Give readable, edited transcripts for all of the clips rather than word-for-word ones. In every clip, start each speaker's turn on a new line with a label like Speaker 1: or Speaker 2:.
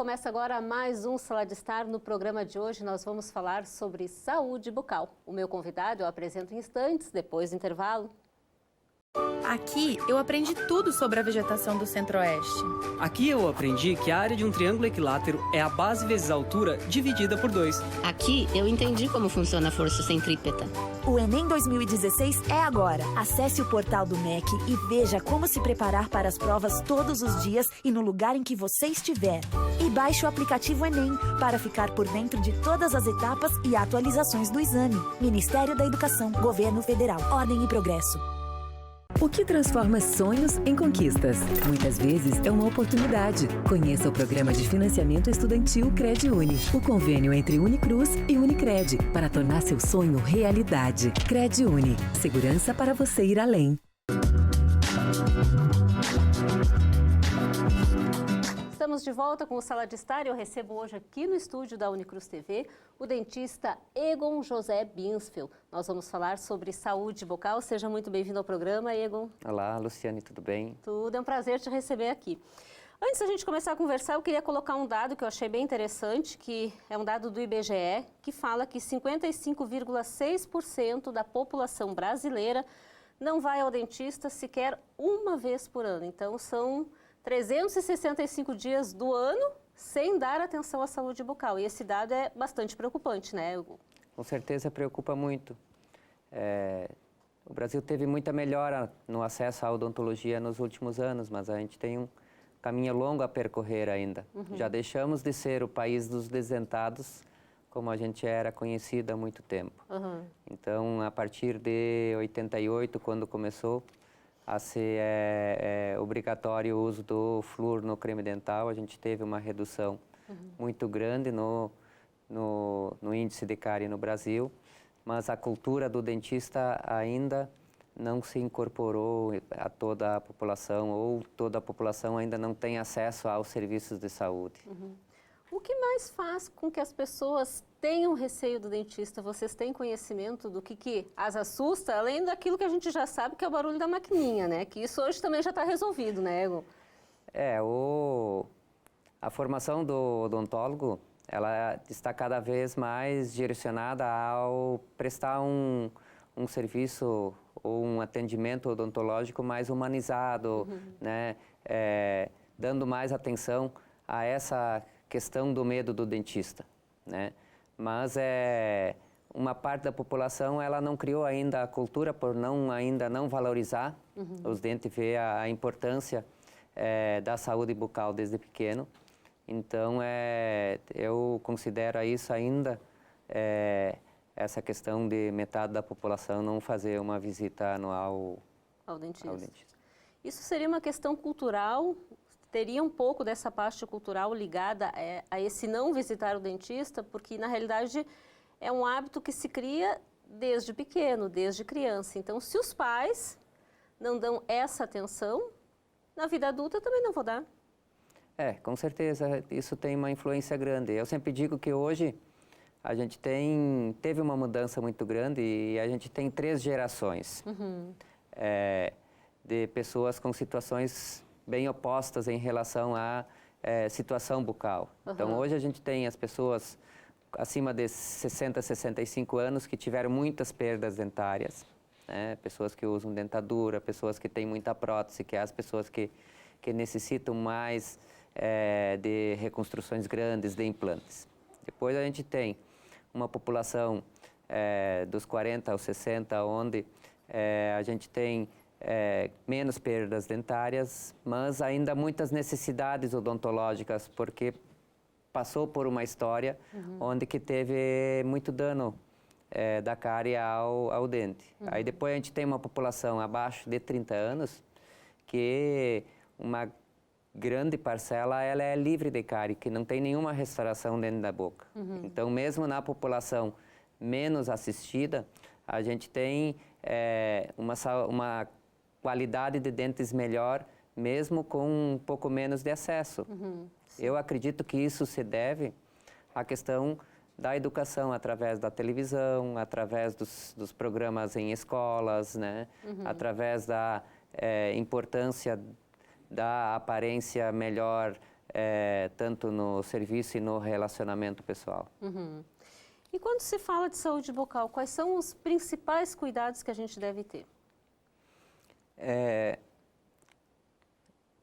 Speaker 1: começa agora mais um Sala de Estar. No programa de hoje nós vamos falar sobre saúde bucal. O meu convidado eu apresento em instantes, depois do intervalo.
Speaker 2: Aqui eu aprendi tudo sobre a vegetação do Centro-Oeste.
Speaker 3: Aqui eu aprendi que a área de um triângulo equilátero é a base vezes a altura dividida por 2.
Speaker 4: Aqui eu entendi como funciona a força centrípeta.
Speaker 5: O Enem 2016 é agora. Acesse o portal do MEC e veja como se preparar para as provas todos os dias e no lugar em que você estiver. E baixe o aplicativo Enem para ficar por dentro de todas as etapas e atualizações do exame. Ministério da Educação, Governo Federal, Ordem e Progresso.
Speaker 6: O que transforma sonhos em conquistas? Muitas vezes é uma oportunidade. Conheça o programa de financiamento estudantil CredUni, o convênio entre Unicruz e Unicred, para tornar seu sonho realidade. CredUni, segurança para você ir além.
Speaker 1: Estamos de volta com o Sala de Estar e eu recebo hoje aqui no estúdio da Unicruz TV o dentista Egon José Binsfeld. Nós vamos falar sobre saúde bucal. Seja muito bem-vindo ao programa, Egon.
Speaker 7: Olá, Luciane, tudo bem?
Speaker 1: Tudo, é um prazer te receber aqui. Antes da gente começar a conversar, eu queria colocar um dado que eu achei bem interessante, que é um dado do IBGE, que fala que 55,6% da população brasileira não vai ao dentista sequer uma vez por ano. Então, são 365 dias do ano sem dar atenção à saúde bucal. E esse dado é bastante preocupante, né, Hugo?
Speaker 7: Com certeza preocupa muito. O Brasil teve muita melhora no acesso à odontologia nos últimos anos, mas a gente tem um caminho longo a percorrer ainda. Já deixamos de ser o país dos desdentados, como a gente era conhecido há muito tempo. Então, a partir de 88, quando começou a ser obrigatório o uso do flúor no creme dental, a gente teve uma redução muito grande no índice de cárie no Brasil, mas a cultura do dentista ainda não se incorporou a toda a população, ou toda a população ainda não tem acesso aos serviços de saúde.
Speaker 1: O que mais faz com que as pessoas tenham receio do dentista? Vocês têm conhecimento do que as assusta, além daquilo que a gente já sabe, que é o barulho da maquininha, né? Que isso hoje também já está resolvido, né, Egon?
Speaker 7: A formação do odontólogo, ela está cada vez mais direcionada ao prestar um serviço ou um atendimento odontológico mais humanizado, né? Dando mais atenção a essa questão do medo do dentista, né? Mas uma parte da população ela não criou ainda a cultura por ainda não valorizar os dentes, ver a importância da saúde bucal desde pequeno. Então eu considero isso ainda essa questão de metade da população não fazer uma visita anual
Speaker 1: ao dentista. Isso seria uma questão cultural? Teria um pouco dessa parte cultural ligada a esse não visitar o dentista, porque na realidade é um hábito que se cria desde pequeno, desde criança. Então, se os pais não dão essa atenção, na vida adulta também não vou dar.
Speaker 7: Com certeza, isso tem uma influência grande. Eu sempre digo que hoje a gente teve uma mudança muito grande e a gente tem 3 gerações de pessoas com situações bem opostas em relação à situação bucal. Então, hoje a gente tem as pessoas acima de 60, 65 anos que tiveram muitas perdas dentárias, né? Pessoas que usam dentadura, pessoas que têm muita prótese, que é as pessoas que necessitam mais de reconstruções grandes, de implantes. Depois a gente tem uma população dos 40 aos 60, onde a gente tem menos perdas dentárias, mas ainda muitas necessidades odontológicas, porque passou por uma história onde que teve muito dano da cárie ao dente. Aí depois a gente tem uma população abaixo de 30 anos, que uma grande parcela ela é livre de cárie, que não tem nenhuma restauração dentro da boca. Então, mesmo na população menos assistida, a gente tem uma qualidade de dentes melhor, mesmo com um pouco menos de acesso. Eu acredito que isso se deve à questão da educação através da televisão, através dos programas em escolas, né? Através da importância da aparência melhor tanto no serviço e no relacionamento pessoal.
Speaker 1: E quando se fala de saúde bucal, quais são os principais cuidados que a gente deve ter?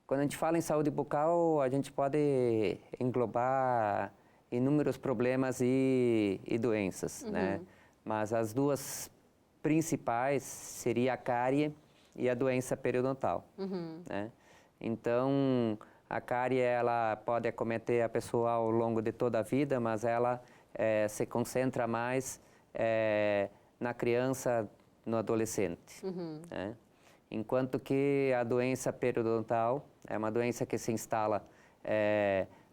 Speaker 7: Quando a gente fala em saúde bucal, a gente pode englobar inúmeros problemas e doenças, né? Mas as duas principais seria a cárie e a doença periodontal, né? Então, a cárie, ela pode acometer a pessoa ao longo de toda a vida, mas ela se concentra mais na criança, no adolescente, né? Enquanto que a doença periodontal é uma doença que se instala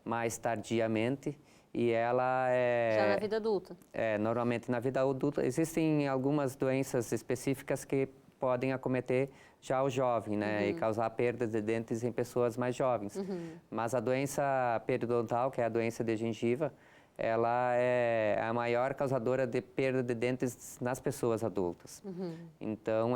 Speaker 7: mais tardiamente e ela
Speaker 1: Já na vida adulta?
Speaker 7: Normalmente na vida adulta. Existem algumas doenças específicas que podem acometer já o jovem, né? E causar perda de dentes em pessoas mais jovens. Mas a doença periodontal, que é a doença de gengiva, ela é a maior causadora de perda de dentes nas pessoas adultas. Então,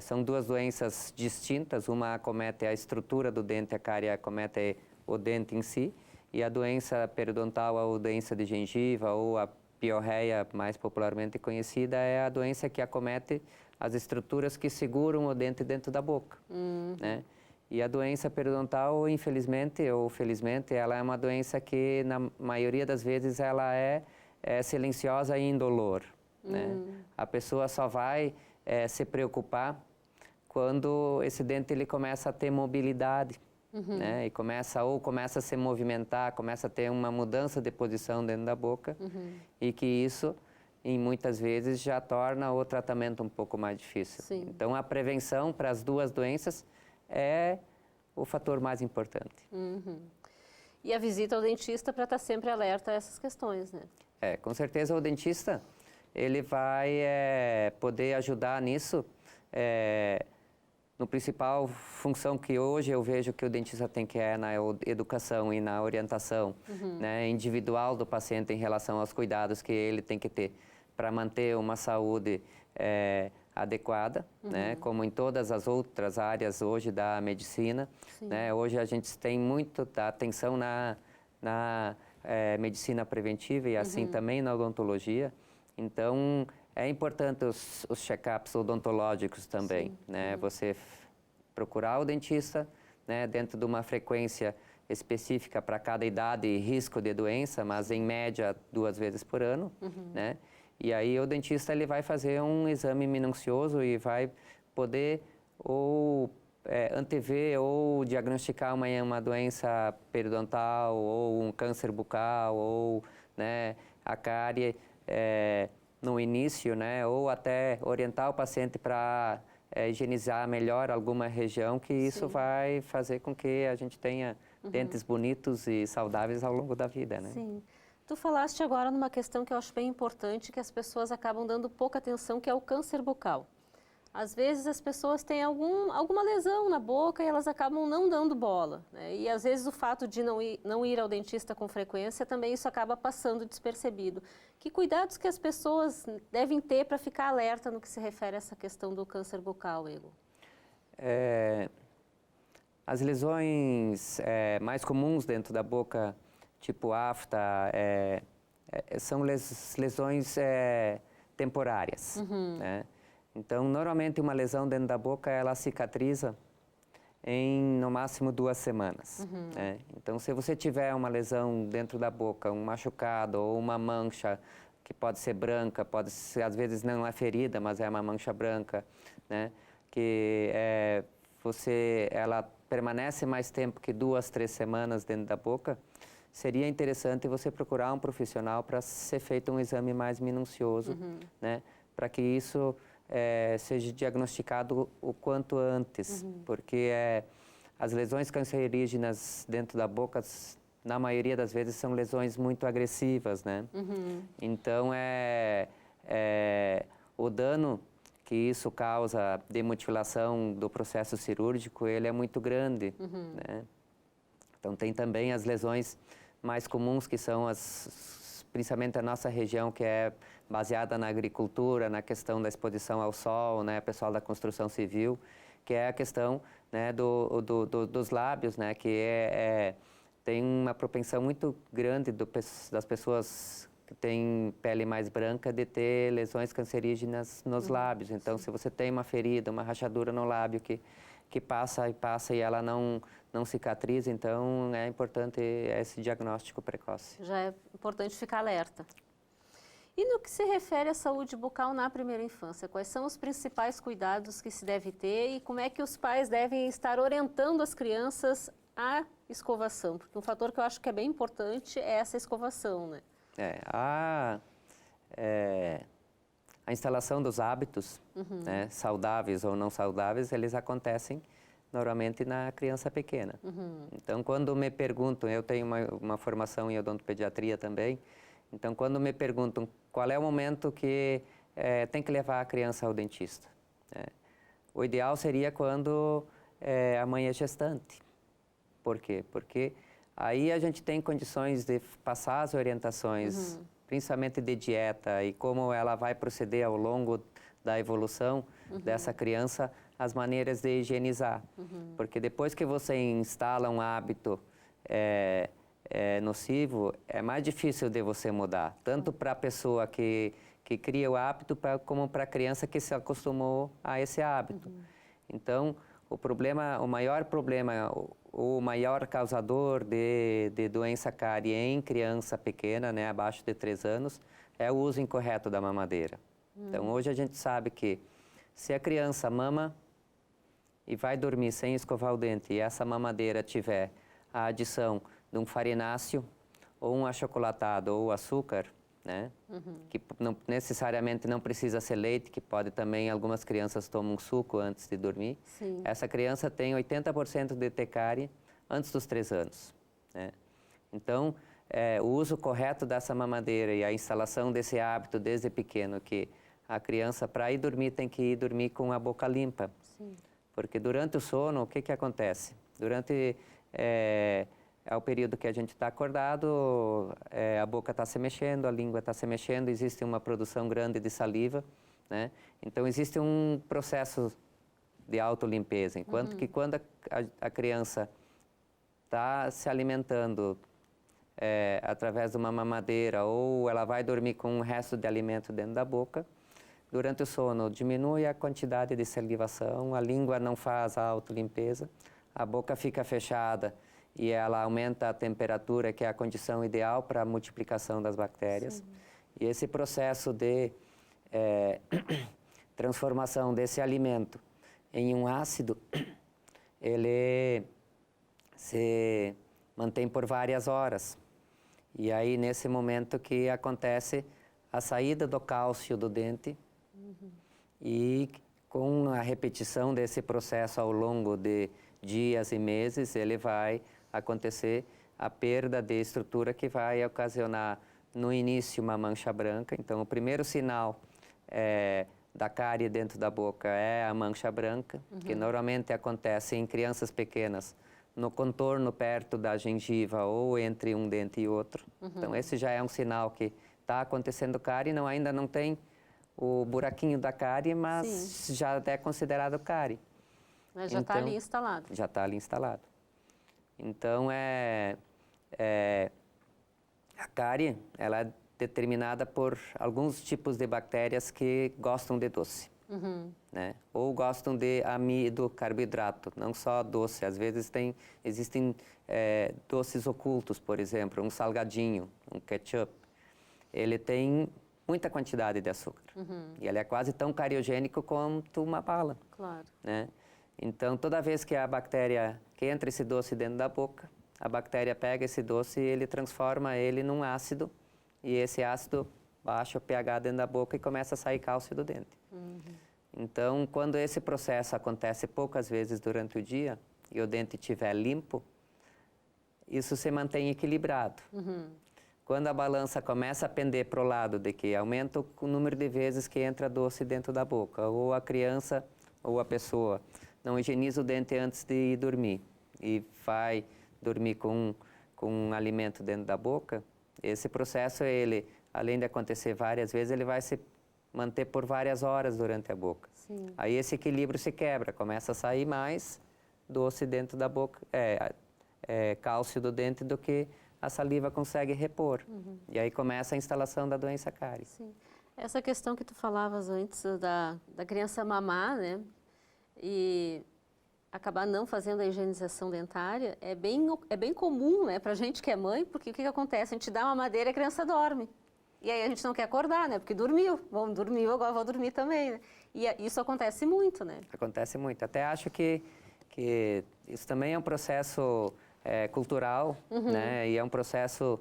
Speaker 7: são duas doenças distintas. Uma acomete a estrutura do dente, a cárie acomete o dente em si. E a doença periodontal, a doença de gengiva ou a piorreia, mais popularmente conhecida, é a doença que acomete as estruturas que seguram o dente dentro da boca, né? E a doença periodontal, infelizmente ou felizmente, ela é uma doença que, na maioria das vezes, ela é silenciosa e indolor, né? A pessoa só vai se preocupar quando esse dente ele começa a ter mobilidade, né? E começa a se movimentar, começa a ter uma mudança de posição dentro da boca, e que isso, em muitas vezes, já torna o tratamento um pouco mais difícil.
Speaker 1: Sim.
Speaker 7: Então, a prevenção para as duas doenças é o fator mais importante.
Speaker 1: E a visita ao dentista para estar sempre alerta a essas questões, né?
Speaker 7: Com certeza o dentista, ele vai poder ajudar nisso, no principal função que hoje eu vejo que o dentista tem, que é na educação e na orientação, né, individual do paciente em relação aos cuidados que ele tem que ter para manter uma saúde adequada, né, como em todas as outras áreas hoje da medicina, né? Hoje a gente tem muito da atenção na medicina preventiva e assim também na odontologia. Então, é importante os check-ups odontológicos também, né? Você procurar o dentista, né, dentro de uma frequência específica para cada idade e risco de doença, mas em média 2 vezes por ano, né? E aí o dentista ele vai fazer um exame minucioso e vai poder ou antever ou diagnosticar uma doença periodontal ou um câncer bucal ou, né, a cárie no início, né, ou até orientar o paciente para higienizar melhor alguma região, que isso vai fazer com que a gente tenha dentes bonitos e saudáveis ao longo da vida, né?
Speaker 1: Sim. Tu falaste agora numa questão que eu acho bem importante, que as pessoas acabam dando pouca atenção, que é o câncer bucal. Às vezes as pessoas têm alguma lesão na boca e elas acabam não dando bola, né? E às vezes o fato de não ir ao dentista com frequência, também isso acaba passando despercebido. Que cuidados que as pessoas devem ter para ficar alerta no que se refere a essa questão do câncer bucal, Igor?
Speaker 7: As lesões mais comuns dentro da boca, tipo afta, são lesões temporárias, né? Então, normalmente uma lesão dentro da boca, ela cicatriza em, no máximo, 2 semanas, né? Então, se você tiver uma lesão dentro da boca, um machucado ou uma mancha, que pode ser branca, pode ser, às vezes não é ferida, mas é uma mancha branca, né? Que ela permanece mais tempo que 2, 3 semanas dentro da boca, seria interessante você procurar um profissional para ser feito um exame mais minucioso, né? Para que isso seja diagnosticado o quanto antes, porque as lesões cancerígenas dentro da boca, na maioria das vezes, são lesões muito agressivas, né? Então, o dano que isso causa de mutilação do processo cirúrgico, ele é muito grande, né? Então, tem também as lesões mais comuns, que são principalmente a nossa região, que é baseada na agricultura, na questão da exposição ao sol, né, pessoal da construção civil, que é a questão, né, dos lábios, né, que tem uma propensão muito grande das pessoas que têm pele mais branca de ter lesões cancerígenas nos lábios. Então, se você tem uma ferida, uma rachadura no lábio que passa e ela não cicatriza, então é importante esse diagnóstico precoce.
Speaker 1: Já é importante ficar alerta. E no que se refere à saúde bucal na primeira infância, quais são os principais cuidados que se deve ter e como é que os pais devem estar orientando as crianças à escovação? Porque um fator que eu acho que é bem importante é essa escovação, né?
Speaker 7: A instalação dos hábitos, né, saudáveis ou não saudáveis, eles acontecem normalmente na criança pequena. Então, quando me perguntam, eu tenho uma formação em odontopediatria também, então, quando me perguntam qual é o momento que tem que levar a criança ao dentista, né? O ideal seria quando a mãe é gestante. Por quê? Porque aí a gente tem condições de passar as orientações, principalmente de dieta e como ela vai proceder ao longo da evolução dessa criança, as maneiras de higienizar. Porque depois que você instala um hábito nocivo, é mais difícil de você mudar, tanto para a pessoa que cria o hábito, como para a criança que se acostumou a esse hábito. Então, o maior problema, o maior causador de doença cárie em criança pequena, né, abaixo de 3 anos, é o uso incorreto da mamadeira. Então, hoje a gente sabe que se a criança mama e vai dormir sem escovar o dente e essa mamadeira tiver a adição de um farináceo ou um achocolatado ou açúcar, né? Que necessariamente não precisa ser leite, que pode também, algumas crianças tomam suco antes de dormir.
Speaker 1: Sim.
Speaker 7: Essa criança tem 80% de ter cárie antes dos 3 anos, né? Então, o uso correto dessa mamadeira e a instalação desse hábito desde pequeno, que a criança, para ir dormir, tem que ir dormir com a boca limpa.
Speaker 1: Sim.
Speaker 7: Porque durante o sono, o que acontece? Durante o período que a gente está acordado, a boca está se mexendo, a língua está se mexendo, existe uma produção grande de saliva, né? Então, existe um processo de autolimpeza, enquanto que quando a criança está se alimentando através de uma mamadeira ou ela vai dormir com um resto de alimento dentro da boca, durante o sono diminui a quantidade de salivação, a língua não faz a autolimpeza, a boca fica fechada e ela aumenta a temperatura, que é a condição ideal para a multiplicação das bactérias. Sim. E esse processo de transformação desse alimento em um ácido, ele se mantém por várias horas. E aí, nesse momento que acontece a saída do cálcio do dente, e com a repetição desse processo ao longo de dias e meses, ele vai acontecer a perda de estrutura que vai ocasionar, no início, uma mancha branca. Então, o primeiro sinal da cárie dentro da boca é a mancha branca, que normalmente acontece em crianças pequenas, no contorno perto da gengiva ou entre um dente e outro. Então, esse já é um sinal que está acontecendo cárie, ainda não tem o buraquinho da cárie, mas sim, já é considerado cárie.
Speaker 1: Mas já está ali instalado.
Speaker 7: Já está ali instalado. Então, a cárie, ela é determinada por alguns tipos de bactérias que gostam de doce, né? Ou gostam de amido, carboidrato, não só doce. Às vezes existem doces ocultos, por exemplo, um salgadinho, um ketchup. Ele tem muita quantidade de açúcar. E ele é quase tão cariogênico quanto uma bala.
Speaker 1: Claro.
Speaker 7: Né? Então, toda vez que que entra esse doce dentro da boca, a bactéria pega esse doce e ele transforma ele num ácido, e esse ácido baixa o pH dentro da boca e começa a sair cálcio do dente. Então, quando esse processo acontece poucas vezes durante o dia e o dente estiver limpo, isso se mantém equilibrado. Quando a balança começa a pender para o lado de que aumenta o número de vezes que entra doce dentro da boca, ou a criança ou a pessoa não higieniza o dente antes de ir dormir e vai dormir com um alimento dentro da boca, esse processo, além de acontecer várias vezes, ele vai se manter por várias horas durante a boca.
Speaker 1: Sim.
Speaker 7: Aí esse equilíbrio se quebra, começa a sair mais doce dentro da boca, cálcio do dente do que a saliva consegue repor. E aí começa a instalação da doença cárie.
Speaker 1: Sim. Essa questão que tu falavas antes da criança mamar, né? E acabar não fazendo a higienização dentária, é bem comum, né, pra gente que é mãe, porque o que acontece? A gente dá uma mamadeira e a criança dorme. E aí a gente não quer acordar, né? Porque dormiu. Vamos dormir, agora vou dormir também, né? E isso acontece muito, né?
Speaker 7: Acontece muito. Até acho que isso também é um processo cultural, né? E é um processo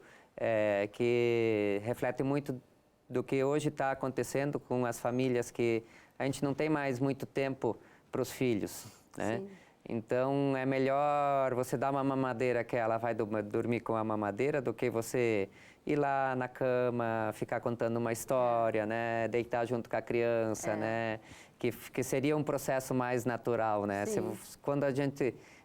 Speaker 7: que reflete muito do que hoje está acontecendo com as famílias, que a gente não tem mais muito tempo para os filhos, né?
Speaker 1: Sim.
Speaker 7: Então, é melhor você dar uma mamadeira que ela vai dormir com a mamadeira do que você ir lá na cama, ficar contando uma história, né? Deitar junto com a criança, né? Que seria um processo mais natural, né? Quando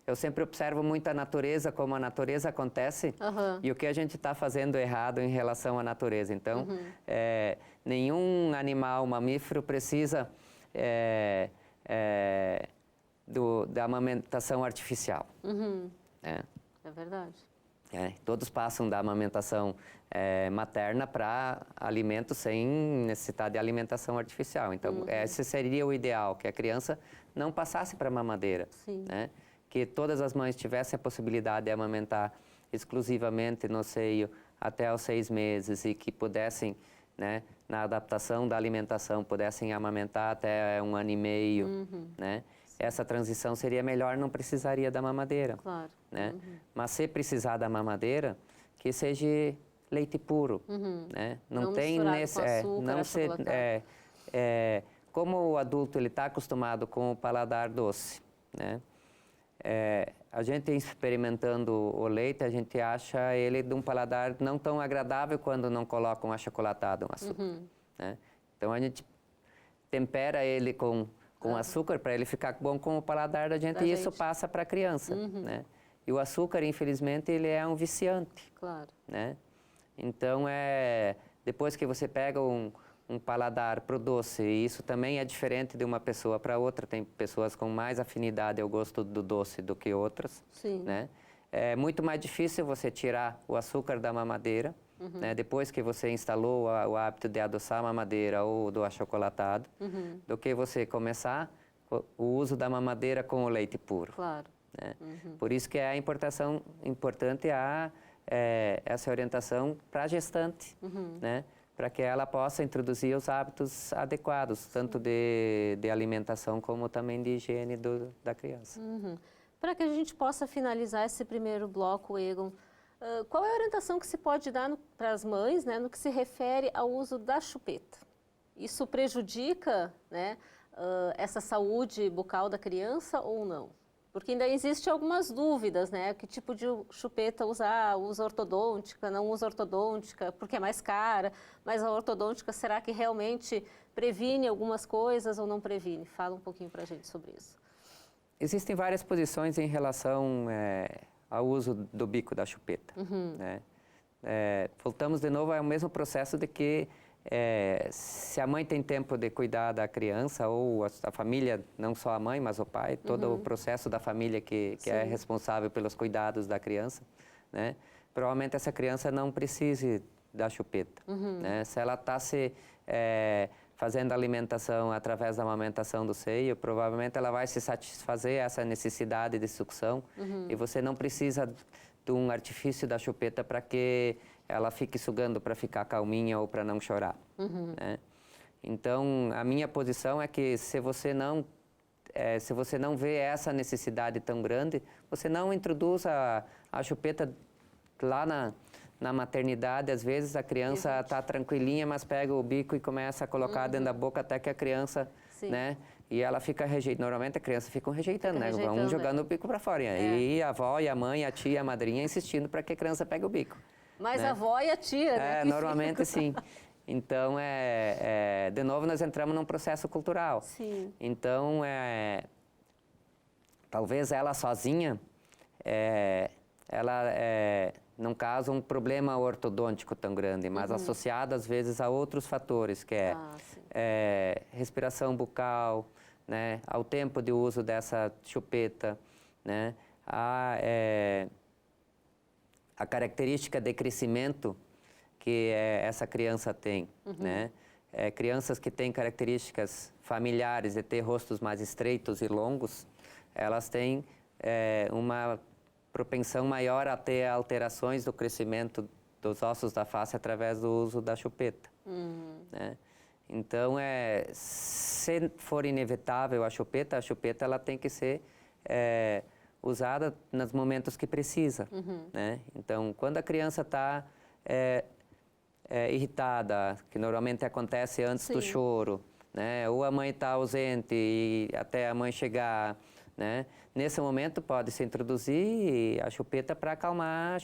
Speaker 7: eu sempre observo muito a natureza, como a natureza acontece e o que a gente está fazendo errado em relação à natureza. Então, nenhum animal mamífero precisa da amamentação artificial.
Speaker 1: É verdade.
Speaker 7: Todos passam da amamentação materna para alimentos sem necessidade de alimentação artificial. Então, esse seria o ideal, que a criança não passasse para a mamadeira. Né? Que todas as mães tivessem a possibilidade de amamentar exclusivamente no seio até os 6 meses e que pudessem, né, na adaptação da alimentação, pudessem amamentar até 1 ano e meio, né? Essa transição seria melhor, não precisaria da mamadeira.
Speaker 1: Claro.
Speaker 7: Né? Mas se precisar da mamadeira, que seja leite puro. Né? Não tem nesse, não ser, como o adulto ele está acostumado com o paladar doce, né? A gente experimentando o leite, a gente acha ele de um paladar não tão agradável quando não coloca um achocolatado, um açúcar. Né? Então a gente tempera ele com açúcar para ele ficar bom com o paladar da gente, e isso passa para a criança, né? E o açúcar, infelizmente, ele é um viciante.
Speaker 1: Claro.
Speaker 7: Né? Então, depois que você pega um paladar para o doce, e isso também é diferente de uma pessoa para outra, tem pessoas com mais afinidade ao gosto do doce do que outras.
Speaker 1: Sim.
Speaker 7: Né? É muito mais difícil você tirar o açúcar da mamadeira, né? Depois que você instalou o hábito de adoçar a mamadeira ou do achocolatado, do que você começar o uso da mamadeira com o leite puro.
Speaker 1: Claro.
Speaker 7: Né? Por isso que é importante essa orientação para a gestante, né? Para que ela possa introduzir os hábitos adequados, tanto de alimentação como também de higiene da criança.
Speaker 1: Para que a gente possa finalizar esse primeiro bloco, Egon, qual é a orientação que se pode dar para as mães, né, no que se refere ao uso da chupeta? Isso prejudica, né, essa saúde bucal da criança ou não? Porque ainda existem algumas dúvidas, né? Que tipo de chupeta usar? Usa ortodôntica, não usa ortodôntica, porque é mais cara. Mas a ortodôntica, será que realmente previne algumas coisas ou não previne? Fala um pouquinho para a gente sobre isso.
Speaker 7: Existem várias posições em relação ao uso do bico da chupeta. Né? Voltamos de novo ao mesmo processo de que se a mãe tem tempo de cuidar da criança, ou a família, não só a mãe, mas o pai, todo o processo da família que é responsável pelos cuidados da criança, né? Provavelmente essa criança não precise da chupeta. Né? Se ela está fazendo alimentação através da amamentação do seio, provavelmente ela vai se satisfazer essa necessidade de sucção, e você não precisa de um artifício da chupeta para que ela fique sugando para ficar calminha ou para não chorar. Né? Então, a minha posição é que se você não vê essa necessidade tão grande, você não introduz a chupeta lá na maternidade. Às vezes a criança está tranquilinha, mas pega o bico e começa a colocar dentro da boca até que a criança, né? E ela fica rejeitando. Normalmente a criança fica rejeitando, né? Vão jogando o bico para fora. E a avó, e a mãe, a tia, a madrinha insistindo para que a criança pegue o bico.
Speaker 1: Mas
Speaker 7: né?
Speaker 1: a avó e a tia, né?
Speaker 7: Normalmente sim. Então, de novo, nós entramos num processo cultural.
Speaker 1: Sim.
Speaker 7: Então, talvez ela sozinha, ela não causa um problema ortodôntico tão grande, mas associado às vezes a outros fatores, que é respiração bucal, né, ao tempo de uso dessa chupeta, né, a característica de crescimento que essa criança tem, né? Crianças que têm características familiares de ter rostos mais estreitos e longos, elas têm uma propensão maior a ter alterações do crescimento dos ossos da face através do uso da chupeta, né? Então, se for inevitável a chupeta ela tem que ser usada nos momentos que precisa, né? Então, quando a criança está irritada, que normalmente acontece antes do choro, né? Ou a mãe está ausente e até a mãe chegar, né? Nesse momento pode-se introduzir a chupeta para acalmar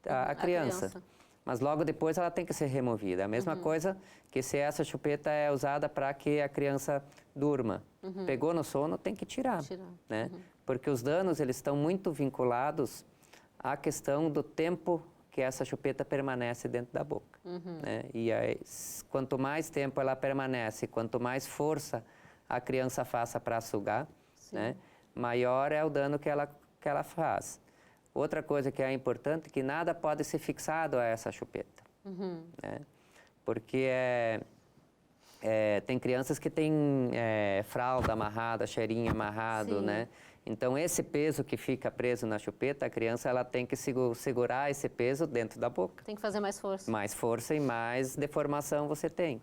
Speaker 7: a criança. Mas logo depois ela tem que ser removida. A mesma coisa que se essa chupeta é usada para que a criança durma. Pegou no sono, tem que tirar. Né? Porque os danos eles estão muito vinculados à questão do tempo que essa chupeta permanece dentro da boca. Né? E aí, quanto mais tempo ela permanece, quanto mais força a criança faça para sugar, né? Maior é o dano que ela faz. Outra coisa que é importante é que nada pode ser fixado a essa chupeta. Né? Porque tem crianças que têm fralda amarrada, cheirinho amarrado, né? Então, esse peso que fica preso na chupeta, a criança ela tem que segurar esse peso dentro da boca.
Speaker 1: Tem que fazer mais força.
Speaker 7: Mais força e mais deformação você tem.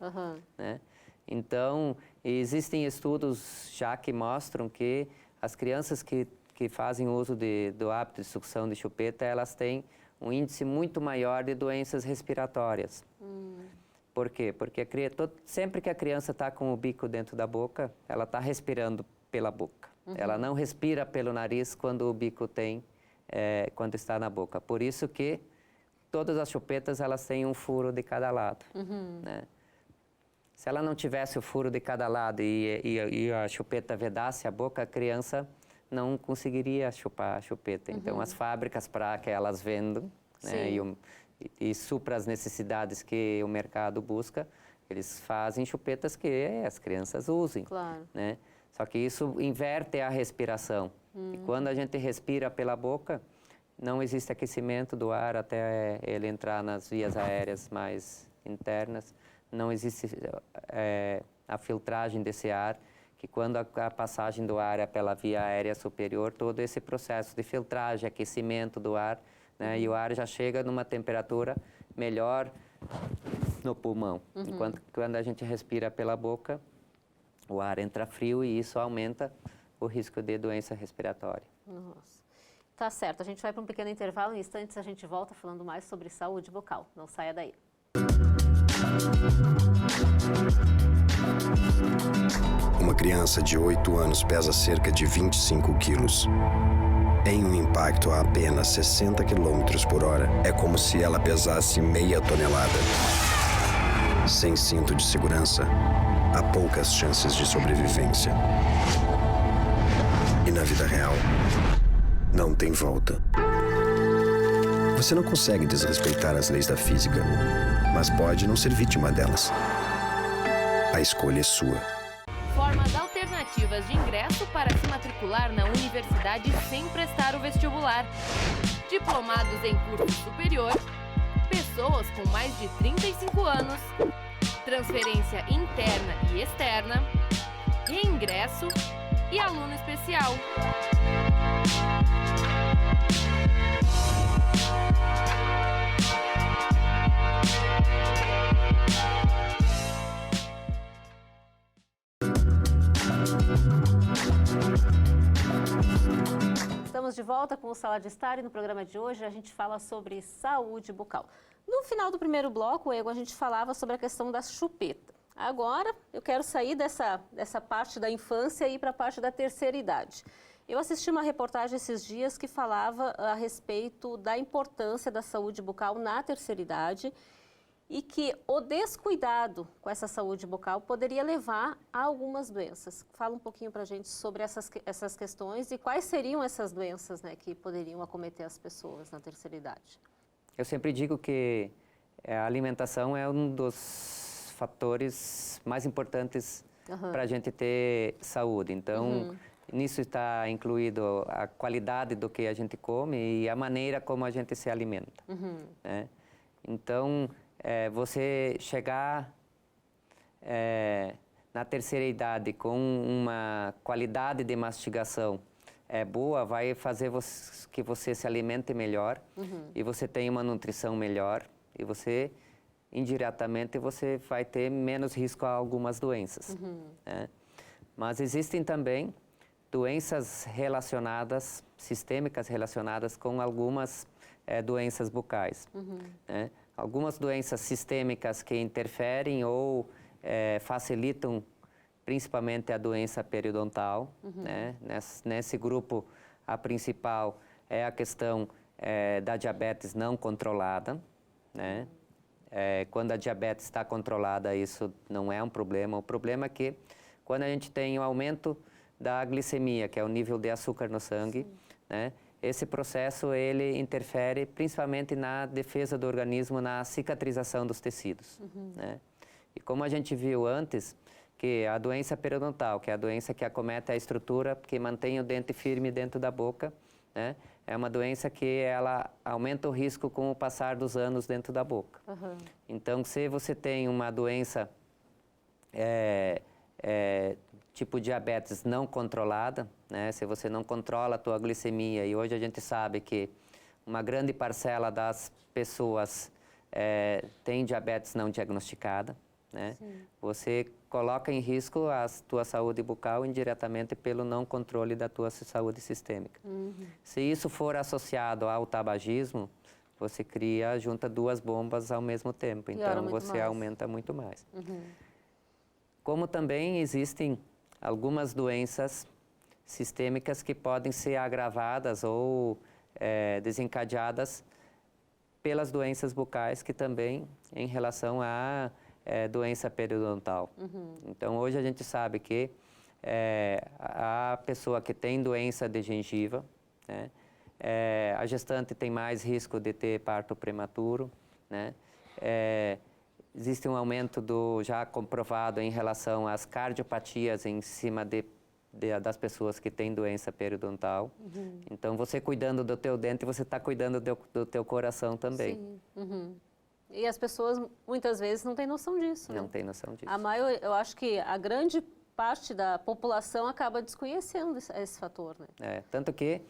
Speaker 7: Né? Então, existem estudos já que mostram que as crianças que fazem uso do hábito de sucção de chupeta, elas têm um índice muito maior de doenças respiratórias. Por quê? Porque sempre que a criança está com o bico dentro da boca, ela está respirando pela boca. Ela não respira pelo nariz quando o bico quando está na boca. Por isso que todas as chupetas elas têm um furo de cada lado. Né? Se ela não tivesse o furo de cada lado e a chupeta vedasse a boca, a criança não conseguiria chupar a chupeta. Então, as fábricas, para que elas vendam, né, e supra as necessidades que o mercado busca, eles fazem chupetas que as crianças usem.
Speaker 1: Claro.
Speaker 7: Né? Só que isso inverte a respiração. E quando a gente respira pela boca, não existe aquecimento do ar até ele entrar nas vias aéreas mais internas. Não existe a filtragem desse ar, que quando a passagem do ar é pela via aérea superior, todo esse processo de filtragem, aquecimento do ar, né, e o ar já chega numa temperatura melhor no pulmão. Enquanto quando a gente respira pela boca, o ar entra frio e isso aumenta o risco de doença respiratória.
Speaker 1: Nossa. Tá certo, a gente vai para um pequeno intervalo, em instantes a gente volta falando mais sobre saúde bucal. Não saia daí.
Speaker 8: Uma criança de 8 anos pesa cerca de 25 quilos. Em um impacto a apenas 60 quilômetros por hora, é como se ela pesasse meia tonelada. Sem cinto de segurança, há poucas chances de sobrevivência. E na vida real, não tem volta. Você não consegue desrespeitar as leis da física, mas pode não ser vítima delas. A escolha é sua.
Speaker 2: Formas alternativas de ingresso para se matricular na universidade sem prestar o vestibular. Diplomados em curso superior, pessoas com mais de 35 anos, transferência interna e externa, reingresso e aluno especial.
Speaker 1: Estamos de volta com o Sala de Estar e no programa de hoje a gente fala sobre saúde bucal. No final do primeiro bloco, a gente falava sobre a questão da chupeta. Agora, eu quero sair dessa parte da infância e ir para a parte da terceira idade. Eu assisti uma reportagem esses dias que falava a respeito da importância da saúde bucal na terceira idade e que o descuidado com essa saúde bucal poderia levar a algumas doenças. Fala um pouquinho para a gente sobre essas questões e quais seriam essas doenças, né, que poderiam acometer as pessoas na terceira idade.
Speaker 7: eu sempre digo que a alimentação é um dos fatores mais importantes para a gente ter saúde. Então, nisso está incluído a qualidade do que a gente come e a maneira como a gente se alimenta. Né? Então, você chegar na terceira idade com uma qualidade de mastigação boa, vai fazer que você se alimente melhor e você tenha uma nutrição melhor e você, indiretamente, você vai ter menos risco a algumas doenças. Né? Mas existem também doenças relacionadas, sistêmicas relacionadas com algumas doenças bucais. Né? Algumas doenças sistêmicas que interferem ou facilitam principalmente a doença periodontal. Né? Nesse grupo, a principal é a questão da diabetes não controlada. Né? Quando a diabetes está controlada, isso não é um problema. O problema é que quando a gente tem um aumento da glicemia, que é o nível de açúcar no sangue, né? Esse processo ele interfere principalmente na defesa do organismo, na cicatrização dos tecidos. Né? E como a gente viu antes, que a doença periodontal, que é a doença que acomete a estrutura que mantém o dente firme dentro da boca, né? É uma doença que ela aumenta o risco com o passar dos anos dentro da boca. Então, se você tem uma doença tipo diabetes não controlada, né? Se você não controla a tua glicemia, e hoje a gente sabe que uma grande parcela das pessoas tem diabetes não diagnosticada, né? Você coloca em risco a tua saúde bucal indiretamente pelo não controle da tua saúde sistêmica. Se isso for associado ao tabagismo, você junta duas bombas ao mesmo tempo, então você aumenta muito mais. Como também existem algumas doenças sistêmicas que podem ser agravadas ou desencadeadas pelas doenças bucais, que também em relação à doença periodontal. Então, hoje a gente sabe que a pessoa que tem doença de gengiva, né, a gestante tem mais risco de ter parto prematuro, né? Existe um aumento já comprovado em relação às cardiopatias em cima das pessoas que têm doença periodontal. Então, você cuidando do teu dente, você está cuidando do teu coração também.
Speaker 1: E as pessoas, muitas vezes, não têm noção disso.
Speaker 7: Não tem noção disso.
Speaker 1: Eu acho que a grande parte da população acaba desconhecendo esse fator, né?
Speaker 7: Tanto que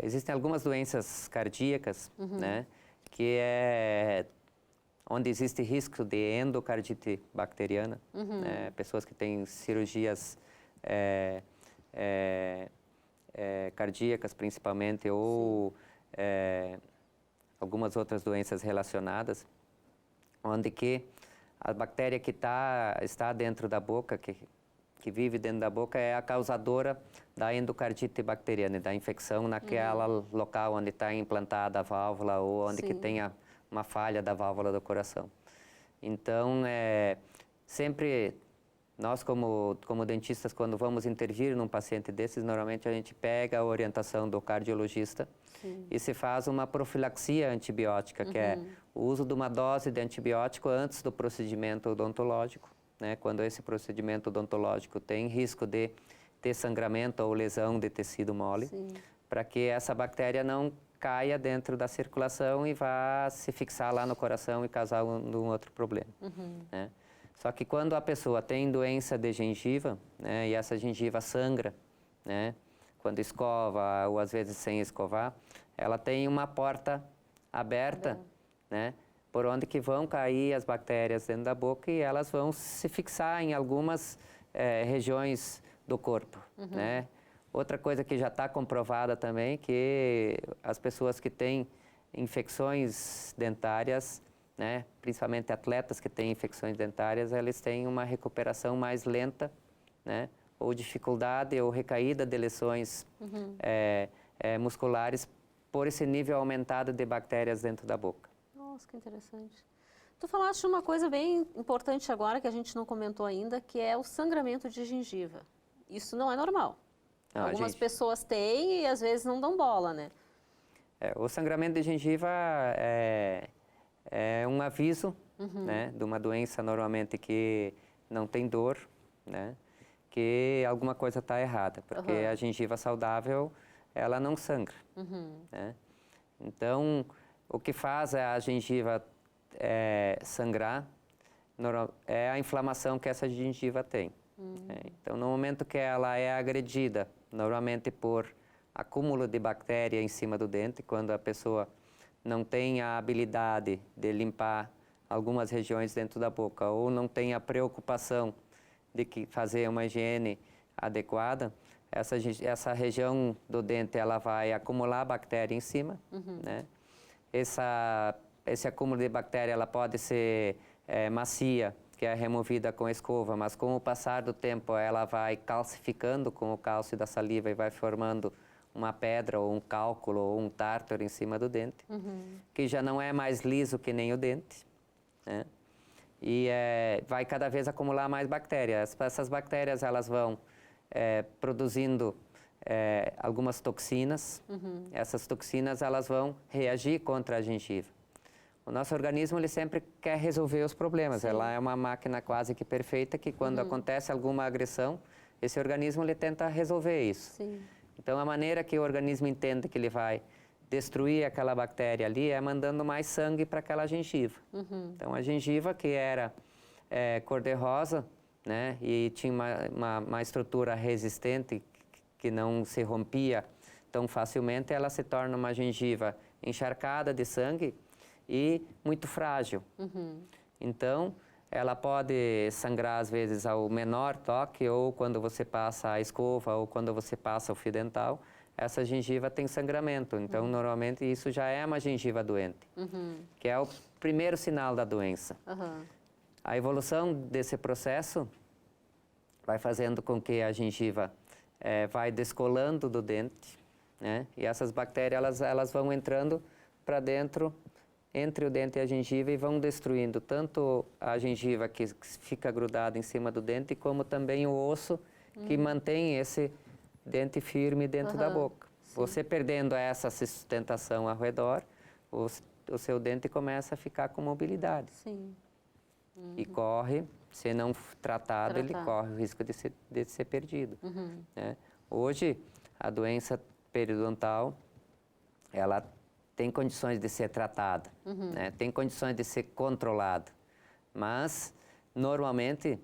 Speaker 7: existem algumas doenças cardíacas, né, que onde existe risco de endocardite bacteriana, né, pessoas que têm cirurgias cardíacas principalmente, ou algumas outras doenças relacionadas, onde que a bactéria que está dentro da boca, que vive dentro da boca, é a causadora da endocardite bacteriana, da infecção naquela local onde está implantada a válvula ou onde que tenha uma falha da válvula do coração. Então, sempre nós como dentistas, quando vamos intervir num paciente desses, normalmente a gente pega a orientação do cardiologista e se faz uma profilaxia antibiótica, que é o uso de uma dose de antibiótico antes do procedimento odontológico, né? Quando esse procedimento odontológico tem risco de ter sangramento ou lesão de tecido mole, para que essa bactéria não caia dentro da circulação e vá se fixar lá no coração e causar um outro problema. Né? Só que quando a pessoa tem doença de gengiva, né, e essa gengiva sangra, né, quando escova ou às vezes sem escovar, ela tem uma porta aberta, né, por onde que vão cair as bactérias dentro da boca e elas vão se fixar em algumas regiões do corpo, né? Outra coisa que já está comprovada também, que as pessoas que têm infecções dentárias, né, principalmente atletas que têm infecções dentárias, eles têm uma recuperação mais lenta, né, ou dificuldade ou recaída de lesões musculares por esse nível aumentado de bactérias dentro da boca.
Speaker 1: Nossa, que interessante. Tu falaste uma coisa bem importante agora que a gente não comentou ainda, que é o sangramento de gengiva. Isso não é normal. Algumas pessoas têm e às vezes não dão bola, né?
Speaker 7: O sangramento de gengiva é um aviso, né, de uma doença normalmente que não tem dor, né, que alguma coisa está errada, porque a gengiva saudável, ela não sangra. Né? Então, o que faz a gengiva sangrar é a inflamação que essa gengiva tem. Então, no momento que ela é agredida, normalmente por acúmulo de bactéria em cima do dente, quando a pessoa não tem a habilidade de limpar algumas regiões dentro da boca ou não tem a preocupação de fazer uma higiene adequada, essa região do dente ela vai acumular bactéria em cima, né? Esse acúmulo de bactéria ela pode ser macia, que é removida com a escova, mas com o passar do tempo ela vai calcificando com o cálcio da saliva e vai formando uma pedra ou um cálculo ou um tártaro em cima do dente, que já não é mais liso que nem o dente, né? E vai cada vez acumular mais bactérias. Essas bactérias elas vão produzindo algumas toxinas. Essas toxinas elas vão reagir contra a gengiva. O nosso organismo ele sempre quer resolver os problemas. Ela é uma máquina quase que perfeita que quando acontece alguma agressão, esse organismo ele tenta resolver isso.
Speaker 1: Sim.
Speaker 7: Então a maneira que o organismo entende que ele vai destruir aquela bactéria ali é mandando mais sangue para aquela gengiva. Então a gengiva que era cor-de-rosa, né, e tinha uma estrutura resistente que não se rompia tão facilmente, ela se torna uma gengiva encharcada de sangue e muito frágil. Então, ela pode sangrar às vezes ao menor toque, ou quando você passa a escova, ou quando você passa o fio dental, essa gengiva tem sangramento. Então, normalmente, isso já é uma gengiva doente, que é o primeiro sinal da doença. A evolução desse processo vai fazendo com que a gengiva vai descolando do dente, né? E essas bactérias elas vão entrando para dentro, entre o dente e a gengiva, e vão destruindo tanto a gengiva que fica grudada em cima do dente, como também o osso que mantém esse dente firme dentro da boca. Você perdendo essa sustentação ao redor, o seu dente começa a ficar com mobilidade. E corre, se não tratado, ele corre o risco de ser perdido. Né? Hoje, a doença periodontal, ela tem condições de ser tratada, né? Tem condições de ser controlada, mas, normalmente,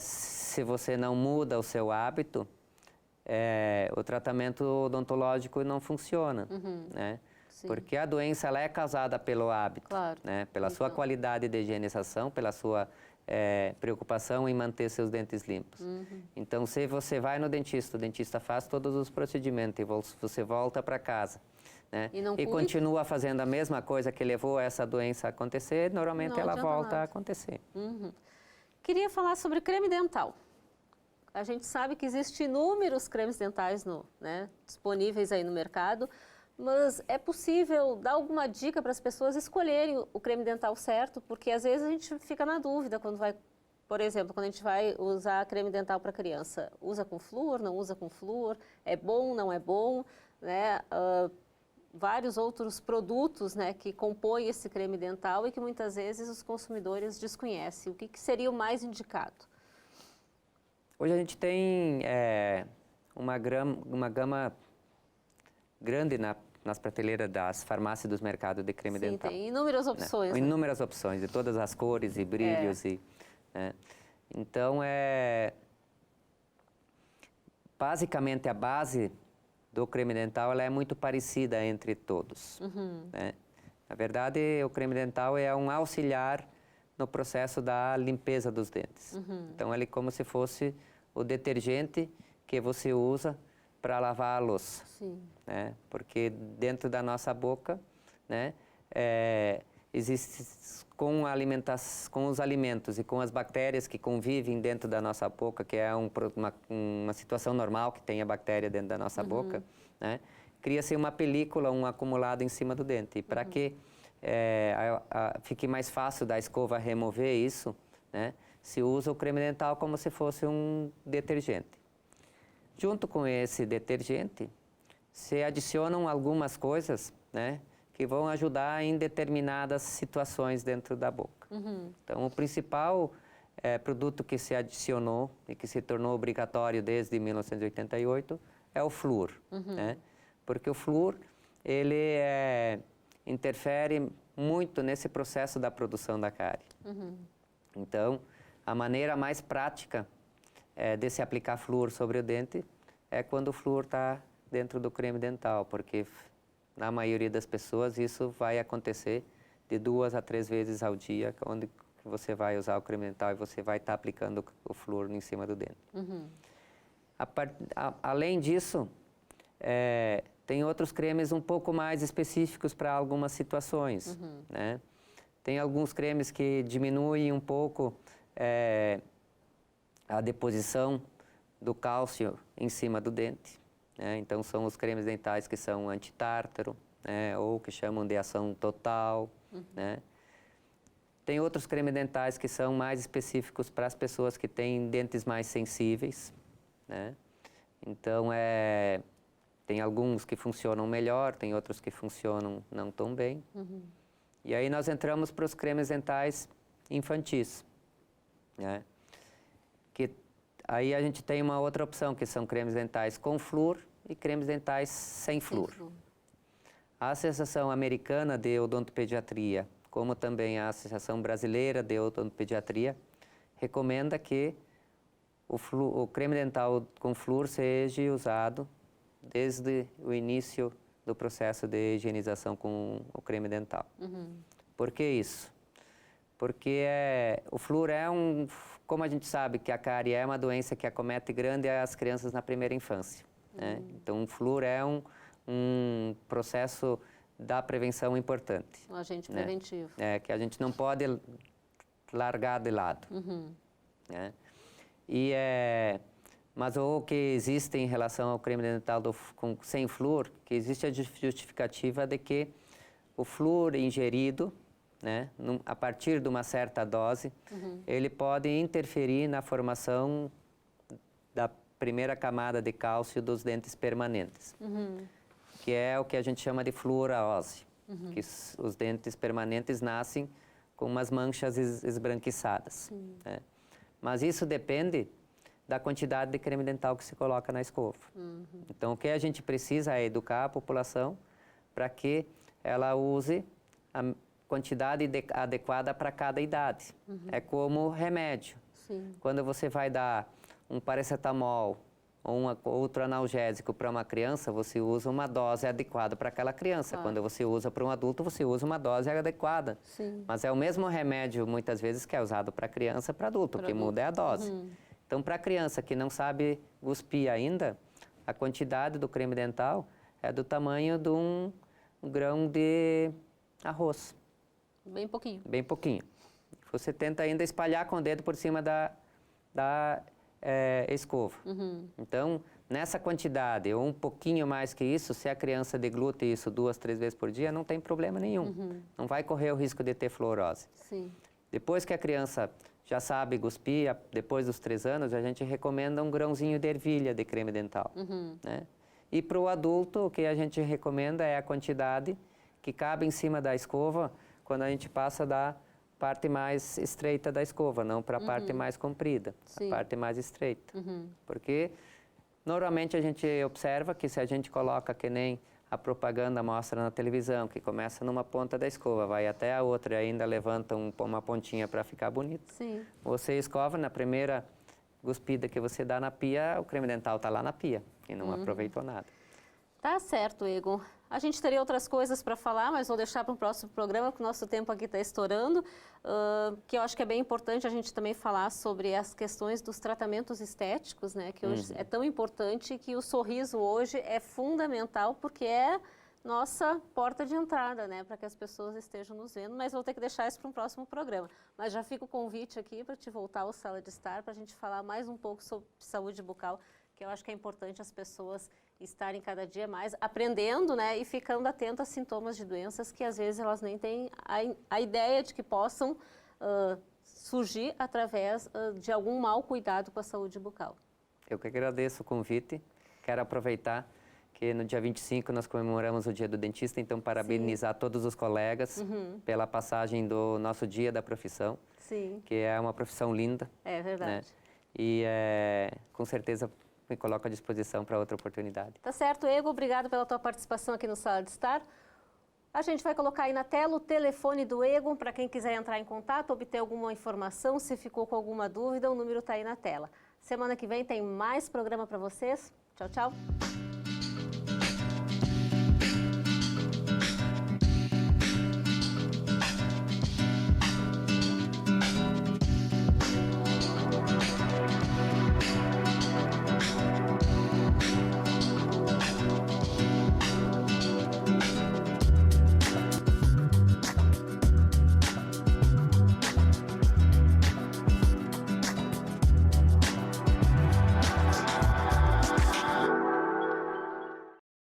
Speaker 7: se você não muda o seu hábito, o tratamento odontológico não funciona, né? Porque a doença ela é causada pelo hábito, né? Pela sua qualidade de higienização, pela sua preocupação em manter seus dentes limpos. Então, se você vai no dentista, o dentista faz todos os procedimentos e você volta para casa, né? E continua fazendo a mesma coisa que levou essa doença a acontecer, normalmente ela volta a acontecer.
Speaker 1: Queria falar sobre creme dental. A gente sabe que existem inúmeros cremes dentais disponíveis aí no mercado, mas é possível dar alguma dica para as pessoas escolherem o creme dental certo? Porque às vezes a gente fica na dúvida quando vai, por exemplo, quando a gente vai usar creme dental para criança. Usa com flúor, não usa com flúor? É bom, não é bom? Né? Vários outros produtos, né, que compõem esse creme dental e que muitas vezes os consumidores desconhecem. O que seria o mais indicado?
Speaker 7: Hoje a gente tem uma gama grande nas prateleiras das farmácias dos mercados de creme dental.
Speaker 1: Tem inúmeras opções.
Speaker 7: Né? Inúmeras opções, de todas as cores e brilhos. Então, basicamente, a base do creme dental ela é muito parecida entre todos. Né? Na verdade, o creme dental é um auxiliar no processo da limpeza dos dentes. Então, ele é como se fosse o detergente que você usa para lavar a louça. Né? Porque dentro da nossa boca, né, existe com os alimentos e com as bactérias que convivem dentro da nossa boca, que é uma situação normal que tenha bactéria dentro da nossa boca, né? Cria-se uma película, um acumulado em cima do dente. E para que fique mais fácil da escova remover isso, né, se usa o creme dental como se fosse um detergente. Junto com esse detergente, se adicionam algumas coisas né, que vão ajudar em determinadas situações dentro da boca. Então, o principal produto que se adicionou e que se tornou obrigatório desde 1988 é o flúor, né? Porque o flúor, ele interfere muito nesse processo da produção da cárie. Então, a maneira mais prática de se aplicar flúor sobre o dente é quando o flúor está dentro do creme dental, porque na maioria das pessoas isso vai acontecer de 2 a 3 vezes ao dia, onde você vai usar o creme dental e você vai estar aplicando o flúor em cima do dente. Além disso, tem outros cremes um pouco mais específicos para algumas situações, né? Tem alguns cremes que diminuem um pouco a deposição do cálcio em cima do dente, né? Então, são os cremes dentais que são antitártaro, né? Ou que chamam de ação total, né? Tem outros cremes dentais que são mais específicos para as pessoas que têm dentes mais sensíveis, né? Então, tem alguns que funcionam melhor, tem outros que funcionam não tão bem. E aí nós entramos para os cremes dentais infantis, né? Que aí a gente tem uma outra opção, que são cremes dentais com flúor e cremes dentais sem flúor. A Associação Americana de Odontopediatria, como também a Associação Brasileira de Odontopediatria, recomenda que o creme dental com flúor seja usado desde o início do processo de higienização com o creme dental. Por que isso? Porque o flúor como a gente sabe que a cárie é uma doença que acomete grande as crianças na primeira infância, né? Então, o flúor é um processo da prevenção importante.
Speaker 1: Um agente
Speaker 7: né?
Speaker 1: preventivo.
Speaker 7: Que a gente não pode largar de lado. Né? Mas o que existe em relação ao creme dental sem flúor, que existe a justificativa de que o flúor ingerido, né, a partir de uma certa dose, ele pode interferir na formação da primeira camada de cálcio dos dentes permanentes, que é o que a gente chama de fluorose, que os dentes permanentes nascem com umas manchas esbranquiçadas. Né? Mas isso depende da quantidade de creme dental que se coloca na escova. Então, o que a gente precisa é educar a população para que ela use a quantidade adequada para cada idade. É como remédio. Quando você vai dar um paracetamol ou outro analgésico para uma criança, você usa uma dose adequada para aquela criança. Quando você usa para um adulto, você usa uma dose adequada. Mas é o mesmo remédio, muitas vezes, que é usado para criança e para adulto. O que muda é a dose. Então, para a criança que não sabe cuspir ainda, a quantidade do creme dental é do tamanho de um grão de arroz.
Speaker 1: Bem pouquinho.
Speaker 7: Bem pouquinho. Você tenta ainda espalhar com o dedo por cima da escova. Então, nessa quantidade, ou um pouquinho mais que isso, se a criança deglute isso 2, 3 vezes por dia, não tem problema nenhum. Não vai correr o risco de ter fluorose. Depois que a criança já sabe cuspir, depois dos 3 anos, a gente recomenda um grãozinho de ervilha de creme dental. Né? E para o adulto, o que a gente recomenda é a quantidade que cabe em cima da escova quando a gente passa da parte mais estreita da escova, não para a parte mais comprida, a parte mais estreita. Porque normalmente a gente observa que se a gente coloca que nem a propaganda mostra na televisão, que começa numa ponta da escova, vai até a outra e ainda levanta uma pontinha para ficar bonito. Você escova, na primeira cuspida que você dá na pia, o creme dental está lá na pia e não aproveitou nada.
Speaker 1: Tá certo, Egon. A gente teria outras coisas para falar, mas vou deixar para o próximo programa, porque o nosso tempo aqui está estourando, que eu acho que é bem importante a gente também falar sobre as questões dos tratamentos estéticos, né? Que hoje é tão importante, que o sorriso hoje é fundamental, porque é nossa porta de entrada, né? Para que as pessoas estejam nos vendo, mas vou ter que deixar isso para um próximo programa. Mas já fica o convite aqui para te voltar ao Sala de Estar, para a gente falar mais um pouco sobre saúde bucal, que eu acho que é importante as pessoas estarem cada dia mais aprendendo, né, e ficando atentas a sintomas de doenças que às vezes elas nem têm a ideia de que possam surgir através de algum mau cuidado com a saúde bucal.
Speaker 7: Eu que agradeço o convite, quero aproveitar que no dia 25 nós comemoramos o Dia do Dentista, então parabenizar todos os colegas pela passagem do nosso Dia da Profissão, que é uma profissão linda.
Speaker 1: É verdade.
Speaker 7: Né? E com certeza me coloco à disposição para outra oportunidade.
Speaker 1: Tá certo, Ego, obrigado pela tua participação aqui no Sala de Estar. A gente vai colocar aí na tela o telefone do Ego para quem quiser entrar em contato, obter alguma informação, se ficou com alguma dúvida, o número está aí na tela. Semana que vem tem mais programa para vocês. Tchau, tchau.